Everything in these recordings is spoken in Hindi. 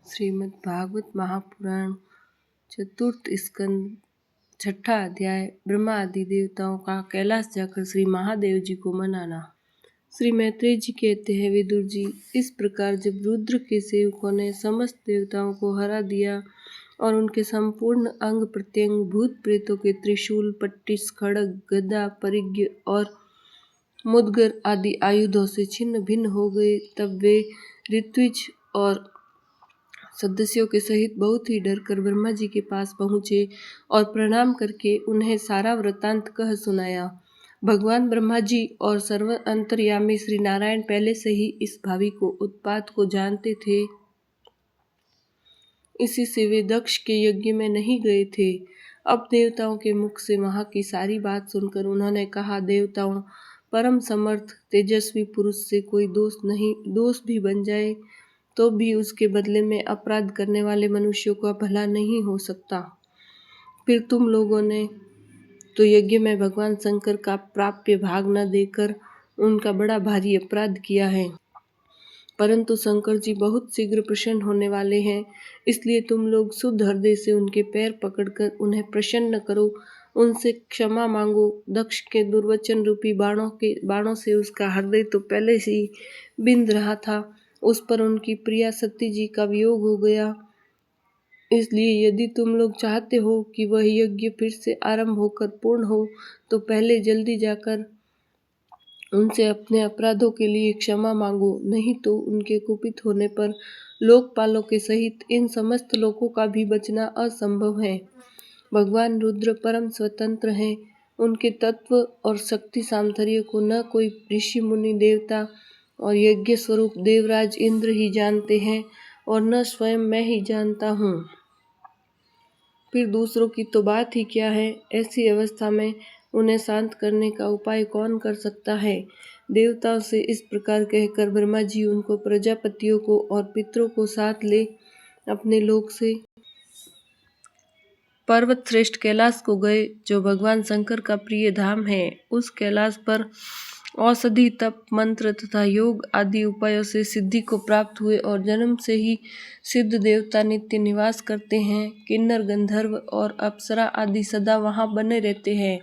श्रीमद् भागवत महापुराण चतुर्थ स्कंद छठा अध्याय ब्रह्मा आदि देवताओं का कैलाश जाकर श्री महादेव जी को मनाना। श्री मैत्रेय जी कहते हैं, विदुर जी, इस प्रकार जब रुद्र के सेवकों ने समस्त देवताओं को हरा दिया और उनके संपूर्ण अंग प्रत्यंग भूत प्रेतों के त्रिशूल, पट्टिस, खड्ग, गदा, परिघ और मुद्गर आदि आयुधों से छिन्न भिन्न हो गए, तब वे ऋत्विज और सदस्यों के सहित बहुत ही डर कर ब्रह्मा जी के पास पहुँचे और प्रणाम करके उन्हें सारा वृत्तांत कह सुनाया। भगवान ब्रह्मा जी और सर्व अंतर्यामी श्री नारायण पहले से ही इस भावी को उत्पात को जानते थे, इसी से वे दक्ष के यज्ञ में नहीं गए थे। अब देवताओं के मुख से वहां की सारी बात सुनकर उन्होंने कहा, देवताओं, परम समर्थ तेजस्वी पुरुष से कोई दोष नहीं, दोष भी बन जाए तो भी उसके बदले में अपराध करने वाले मनुष्यों का भला नहीं हो सकता। फिर तुम लोगों ने तो यज्ञ में भगवान शंकर का प्राप्य भाग न देकर उनका बड़ा भारी अपराध किया है, परंतु शंकर जी बहुत शीघ्र प्रसन्न होने वाले हैं, इसलिए तुम लोग शुद्ध हृदय से उनके पैर पकड़कर उन्हें प्रसन्न करो, उनसे क्षमा मांगो। दक्ष के दुर्वचन रूपी बाणों से उसका हृदय तो पहले से ही बिंद रहा था, उस पर उनकी प्रिया सती जी का वियोग हो गया। इसलिए यदि तुम लोग चाहते हो कि वह यज्ञ फिर से आरंभ होकर पूर्ण हो, तो पहले जल्दी जाकर उनसे अपने अपराधों के लिए क्षमा मांगो, नहीं तो उनके कुपित होने पर लोकपालों के सहित इन समस्त लोकों का भी बचना असंभव है। भगवान रुद्र परम स्वतंत्र हैं, उनके तत्व और शक्ति सामर्थ्य को न कोई ऋषि मुनि देवता और यज्ञ स्वरूप देवराज इंद्र ही जानते हैं और न स्वयं मैं ही जानता हूँ। फिर दूसरों की तो बात ही क्या है। ऐसी अवस्था में उन्हें शांत करने का उपाय कौन कर सकता है। देवताओं से इस प्रकार कहकर ब्रह्मा जी उनको प्रजापतियों को और पितरों को साथ ले अपने लोक से पर्वत श्रेष्ठ कैलाश को गए, जो भगवान शंकर का प्रिय धाम है। उस कैलाश पर औषधि, तप, मंत्र तथा योग आदि उपायों से सिद्धि को प्राप्त हुए और जन्म से ही सिद्ध देवता नित्य निवास करते हैं। किन्नर, गंधर्व और अप्सरा आदि सदा वहाँ बने रहते हैं।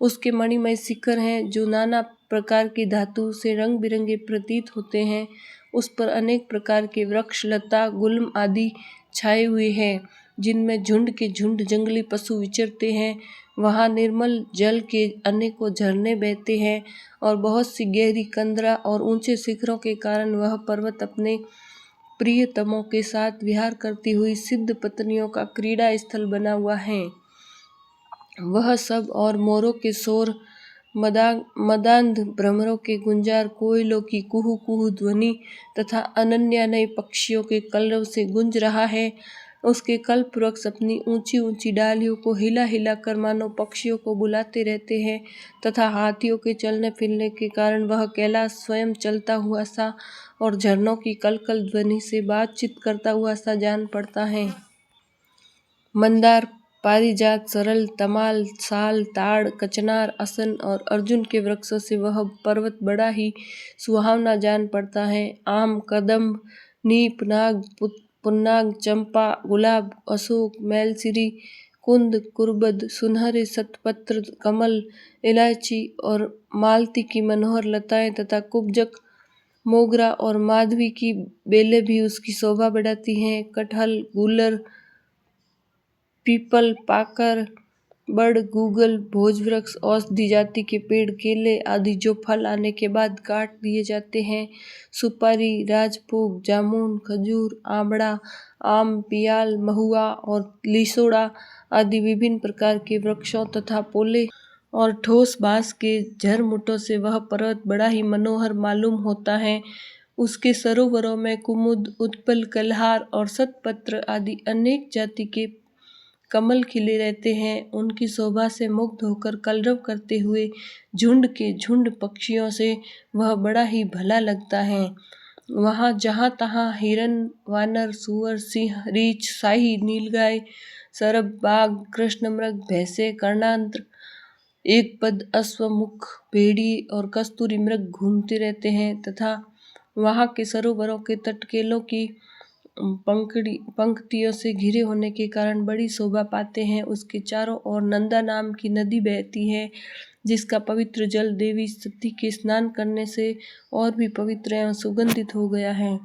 उसके मणिमय शिखर हैं, जो नाना प्रकार की धातु से रंग बिरंगे प्रतीत होते हैं। उस पर अनेक प्रकार के वृक्ष, लता, गुल्म आदि छाए हुए हैं, जिनमें झुंड के झुंड जंगली पशु विचरते हैं। वहाँ निर्मल जल के अनेकों झरने बहते हैं और बहुत सी गहरी कंदरा और ऊंचे शिखरों के कारण वह पर्वत अपने प्रियतमों के साथ विहार करती हुई सिद्ध पत्नियों का क्रीड़ा स्थल बना हुआ है। वह सब और मोरों के शोर, मदांध भ्रमरों के गुंजार, कोयलों की कुहू कुहू ध्वनि तथा अनन्या नए पक्षियों के कलरव से गुंज रहा है। उसके कल्प वृक्ष अपनी ऊंची ऊंची डालियों को हिला हिला कर मानो पक्षियों को बुलाते रहते हैं तथा हाथियों के चलने फिरने के कारण वह कैलाश स्वयं चलता हुआ सा और झरनों की कलकल ध्वनि से बातचीत करता हुआ सा जान पड़ता है। मंदार, पारिजात, सरल, तमाल, साल, ताड़, कचनार, असन और अर्जुन के वृक्षों से वह पर्वत बड़ा ही सुहावना जान पड़ता है। आम, कदम्ब, नीप, नाग, पुन्नाग, चंपा, गुलाब, अशोक, मैलसिरी, कुंद, कुर्बद, सुनहरे शतपत्र, कमल, इलायची और मालती की मनोहर लताएं तथा कुब्जक, मोगरा और माधवी की बेलें भी उसकी शोभा बढ़ाती हैं। कटहल, गूलर, पीपल, पाकर, बड़, गूगल, भोजवृक्ष, औषधि जाति के पेड़, केले आदि जो फल आने के बाद काट दिए जाते हैं, सुपारी, राजभोग, जामुन, खजूर, आमड़ा, आम, पियाल, महुआ और लिसोड़ा आदि विभिन्न प्रकार के वृक्षों तथा पोले और ठोस बांस के झरमुटों से वह पर्वत बड़ा ही मनोहर मालूम होता है। उसके सरोवरों में कुमुद, उत्पल, कलहार और शतपत्र आदि अनेक जाति के कमल खिले रहते हैं। उनकी शोभा से मुग्ध होकर कलरव करते हुए झुंड के झुंड पक्षियों से वह बड़ा ही भला लगता है। वहाँ जहाँ तहाँ हिरन, वानर, सुअर, सिंह, रीछ, शाही, नीलगाय, सरब, बाघ, कृष्णमृग, भैंसे, कर्णांत्र, एक पद, अश्वमुख, भेड़ी और कस्तूरी मृग घूमते रहते हैं तथा वहाँ के सरोवरों के तट केलों की पंक्तियों से घिरे होने के कारण बड़ी शोभा पाते हैं। उसके चारों ओर नंदा नाम की नदी बहती है, जिसका पवित्र जल देवी सती के स्नान करने से और भी पवित्र एवं सुगंधित हो गया है।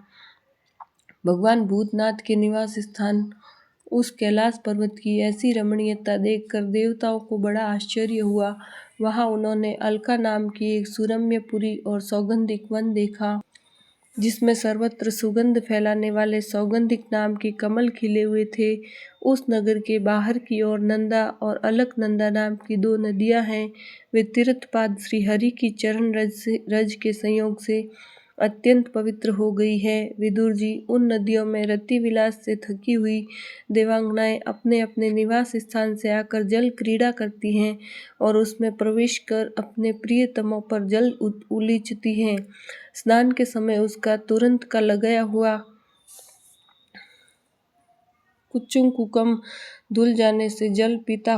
भगवान भूतनाथ के निवास स्थान उस कैलाश पर्वत की ऐसी रमणीयता देखकर देवताओं को बड़ा आश्चर्य हुआ। वहां उन्होंने अलका नाम की एक सुरम्य पुरी और सौगंधिक वन देखा, जिसमें सर्वत्र सुगंध फैलाने वाले सौगंधिक नाम के कमल खिले हुए थे। उस नगर के बाहर की ओर नंदा और अलकनंदा नाम की 2 नदियां हैं। वे तीर्थपाद श्री हरि की चरण रज के संयोग से अत्यंत पवित्र हो गई है। विदुर जी, उन नदियों में रति विलास से थकी हुई देवांगनाएं अपने अपने निवास स्थान से आकर जल क्रीड़ा करती हैं और उसमें प्रवेश कर अपने प्रियतमों पर जल उलीचती हैं। स्नान के समय उसका तुरंत का लगाया हुआ कुचुम कुकम धुल जाने से जल पीला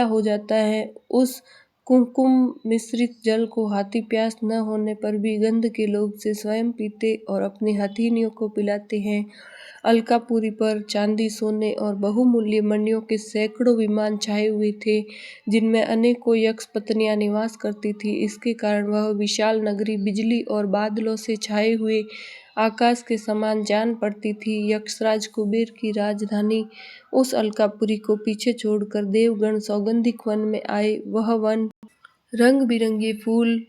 हो जाता है। उस कुमकुम मिश्रित जल को हाथी प्यास न होने पर भी गंध के लोभ से स्वयं पीते और अपनी हथिनियों को पिलाते हैं। अलकापुरी पर चांदी, सोने और बहुमूल्य मणियों के सैकड़ों विमान छाए हुए थे, जिनमें अनेकों यक्ष पत्नियां निवास करती थी। इसके कारण वह विशाल नगरी बिजली और बादलों से छाए हुए आकाश के समान जान पड़ती थी। यक्षराज कुबेर की राजधानी उस अलकापुरी को पीछे छोड़कर देवगण सौगंधिक वन में आए। वह वन रंग बिरंगे फूल,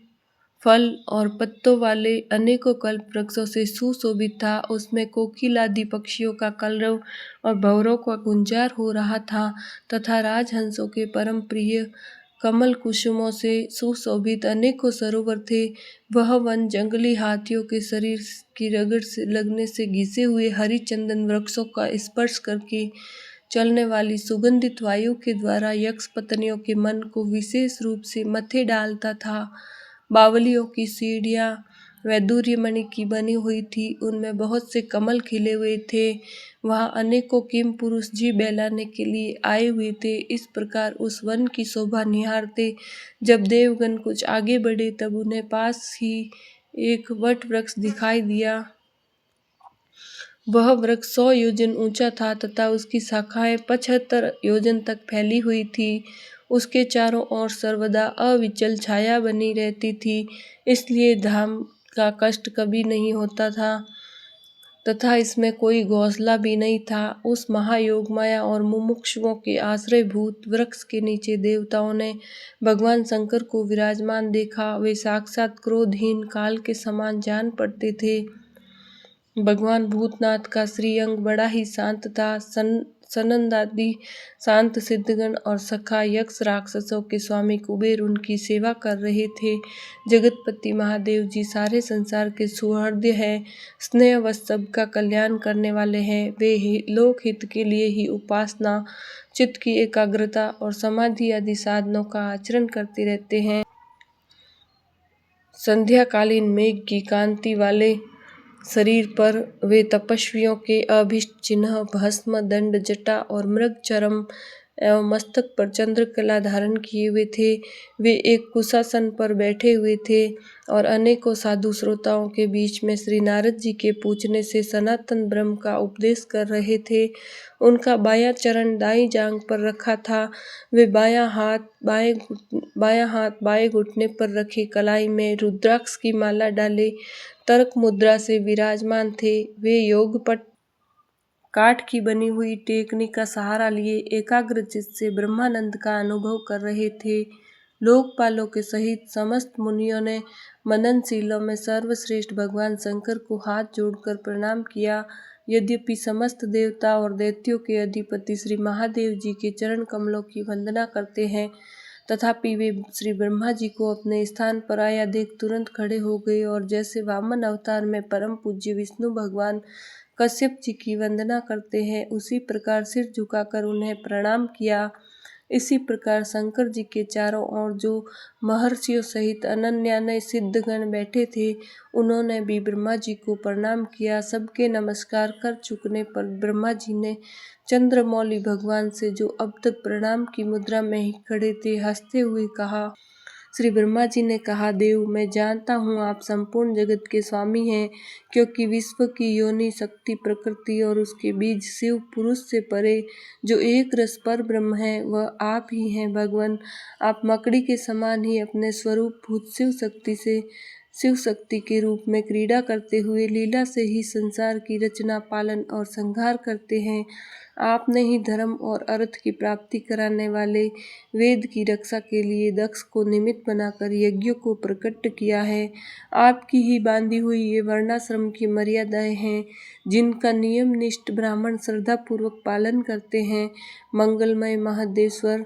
फल और पत्तों वाले अनेकों कल्प वृक्षों से सुशोभित था। उसमें कोकिलादि पक्षियों का कलरव और भंवरों का गुंजार हो रहा था तथा राजहंसों के परम प्रिय कमल कुसुमों से सुशोभित अनेकों सरोवर थे। वह वन जंगली हाथियों के शरीर की रगड़ से लगने से घिसे हुए हरि चंदन वृक्षों का स्पर्श करके चलने वाली सुगंधित वायु के द्वारा यक्ष पत्नियों के मन को विशेष रूप से मथे डालता था। बावलियों की सीढ़ियां वैदूर्य मणि की बनी हुई थी, उनमें बहुत से कमल खिले हुए थे। वहां अनेकों किम पुरुष जी बहलाने के लिए आए हुए थे। इस प्रकार उस वन की शोभा निहारते जब देवगण कुछ आगे बढ़े, तब उन्हें पास ही एक वट वृक्ष दिखाई दिया। वह वृक्ष 100 योजन ऊंचा था तथा उसकी शाखाएं 75 योजन तक फैली हुई थी। उसके चारों ओर सर्वदा अविचल छाया बनी रहती थी, इसलिए धाम का कष्ट कभी नहीं होता था तथा इसमें कोई घोंसला भी नहीं था। उस महायोग माया और मुमुक्षुओं के आश्रयभूत वृक्ष के नीचे देवताओं ने भगवान शंकर को विराजमान देखा। वे साक्षात क्रोधहीन काल के समान जान पड़ते थे। भगवान भूतनाथ का श्रीअंग बड़ा ही शांत था। सनंदादि शांत सिद्धगण और सखा यक्ष राक्षसों के स्वामी कुबेर उनकी सेवा कर रहे थे। जगतपति महादेव जी सारे संसार के सुहृदय हैं, स्नेहवश सबका कल्याण करने वाले हैं। वे लोकहित के लिए ही उपासना, चित्त की एकाग्रता और समाधि आदि साधनों का आचरण करते रहते हैं। संध्याकालीन मेघ की कांति वाले शरीर पर वे तपस्वियों के अभीष्ट चिन्ह भस्म, दंड, जटा और मृग चरम एवं मस्तक पर चंद्रकला धारण किए हुए थे। वे एक कुशासन पर बैठे हुए थे और अनेकों साधु श्रोताओं के बीच में श्री नारद जी के पूछने से सनातन ब्रह्म का उपदेश कर रहे थे। उनका बायां चरण दाईं जांघ पर रखा था। वे बायां हाथ बाएं घुटने पर रखे कलाई में रुद्राक्ष की माला डाले तर्क मुद्रा से विराजमान थे। वे योगपट काठ की बनी हुई टेकनी का सहारा लिए एकाग्र चित्त से ब्रह्मानंद का अनुभव कर रहे थे। लोकपालों के सहित समस्त मुनियों ने मननशीलों में सर्वश्रेष्ठ भगवान शंकर को हाथ जोड़कर प्रणाम किया। यद्यपि समस्त देवता और दैत्यों के अधिपति श्री महादेव जी के चरण कमलों की वंदना करते हैं, तथापि वे श्री ब्रह्मा जी को अपने स्थान पर आया देख तुरंत खड़े हो गए और जैसे वामन अवतार में परम पूज्य विष्णु भगवान कश्यप जी की वंदना करते हैं, उसी प्रकार सिर झुकाकर उन्हें प्रणाम किया। इसी प्रकार शंकर जी के चारों ओर जो महर्षियों सहित अनन्यानय सिद्धगण बैठे थे, उन्होंने भी ब्रह्मा जी को प्रणाम किया। सबके नमस्कार कर चुकने पर ब्रह्मा जी ने चंद्रमौली भगवान से, जो अब तक प्रणाम की मुद्रा में ही खड़े थे, हंसते हुए कहा, श्री ब्रह्मा जी ने कहा, देव, मैं जानता हूँ आप संपूर्ण जगत के स्वामी हैं, क्योंकि विश्व की योनि शक्ति प्रकृति और उसके बीज शिव पुरुष से परे जो एक रस पर ब्रह्म है वह आप ही हैं। भगवान, आप मकड़ी के समान ही अपने स्वरूप भूत शिव शक्ति के रूप में क्रीड़ा करते हुए लीला से ही संसार की रचना, पालन और संहार करते हैं। आपने ही धर्म और अर्थ की प्राप्ति कराने वाले वेद की रक्षा के लिए दक्ष को निमित्त बनाकर यज्ञों को प्रकट किया है। आपकी ही बांधी हुई ये वर्णाश्रम की मर्यादाएं हैं, जिनका नियमनिष्ठ ब्राह्मण श्रद्धापूर्वक पालन करते हैं। मंगलमय महादेश्वर,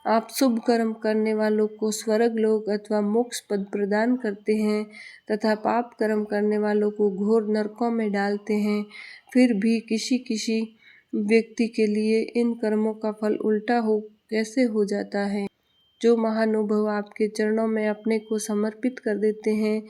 आप शुभ कर्म करने वालों को स्वर्ग लोक अथवा मोक्ष पद प्रदान करते हैं तथा पाप कर्म करने वालों को घोर नरकों में डालते हैं। फिर भी किसी किसी व्यक्ति के लिए इन कर्मों का फल उल्टा कैसे हो जाता है। जो महानुभव आपके चरणों में अपने को समर्पित कर देते हैं,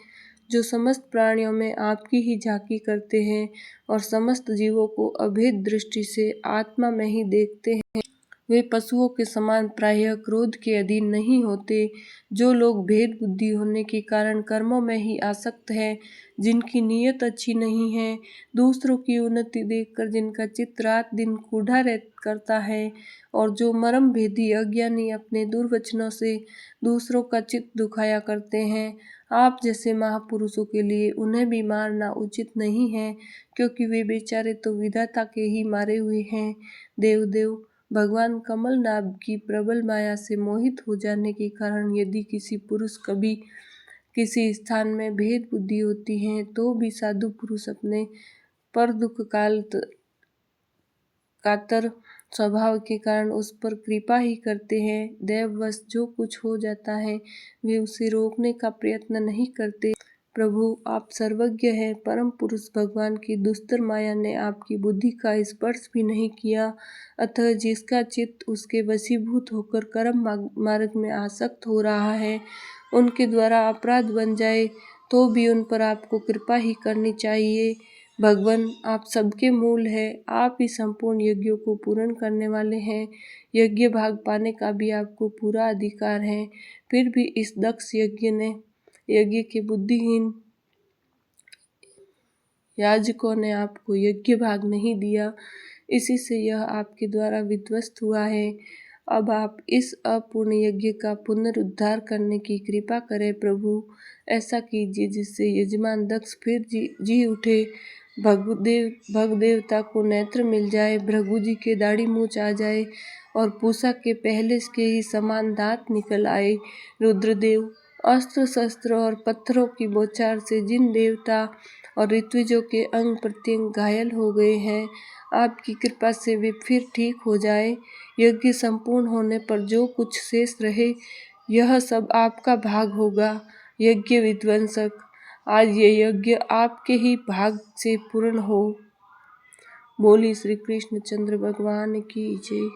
जो समस्त प्राणियों में आपकी ही झांकी करते हैं और समस्त जीवों को अभेद दृष्टि से आत्मा में ही देखते हैं, वे पशुओं के समान प्रायः क्रोध के अधीन नहीं होते। जो लोग भेद बुद्धि होने के कारण कर्मों में ही आसक्त हैं, जिनकी नीयत अच्छी नहीं है, दूसरों की उन्नति देखकर जिनका चित्त रात दिन कूढ़ा करता है, और जो मर्म भेदी अज्ञानी अपने दुर्वचनों से दूसरों का चित्त दुखाया करते हैं, आप जैसे महापुरुषों के लिए उन्हें भी मारना उचित नहीं है, क्योंकि वे बेचारे तो विधाता के ही मारे हुए हैं। देव, भगवान कमल नाभ की प्रबल माया से मोहित हो जाने के कारण यदि किसी पुरुष कभी किसी स्थान में भेद बुद्धि होती है, तो भी साधु पुरुष अपने पर दुख कातर स्वभाव के कारण उस पर कृपा ही करते हैं। दैववश जो कुछ हो जाता है वे उसे रोकने का प्रयत्न नहीं करते। प्रभु, आप सर्वज्ञ हैं। परम पुरुष भगवान की दुस्तर माया ने आपकी बुद्धि का स्पर्श भी नहीं किया, अतः जिसका चित्त उसके वशीभूत होकर कर्म मार्ग में आसक्त हो रहा है, उनके द्वारा अपराध बन जाए तो भी उन पर आपको कृपा ही करनी चाहिए। भगवान, आप सबके मूल हैं, आप ही संपूर्ण यज्ञों को पूर्ण करने वाले हैं। यज्ञ भाग पाने का भी आपको पूरा अधिकार है। फिर भी इस दक्ष यज्ञ के बुद्धिहीन याजकों ने आपको यज्ञ भाग नहीं दिया, इसी से यह आपके द्वारा विध्वस्त हुआ है। अब आप इस अपूर्ण यज्ञ का पुनरुद्धार करने की कृपा करें प्रभु। ऐसा कीजिए जिससे यजमान दक्ष फिर जी उठे, भगदेवता को नेत्र मिल जाए, भृगु जी के दाढ़ी मूछ आ जाए और पूषा के पहले के ही समान दांत निकल आए। रुद्रदेव, अस्त्र शस्त्र और पत्थरों की बौछार से जिन देवता और ऋत्विजों के अंग प्रत्यंग घायल हो गए हैं, आपकी कृपा से वे फिर ठीक हो जाए। यज्ञ संपूर्ण होने पर जो कुछ शेष रहे, यह सब आपका भाग होगा। यज्ञ विध्वंसक, आज ये यज्ञ आपके ही भाग से पूर्ण हो। बोली श्री कृष्णचंद्र भगवान की जय।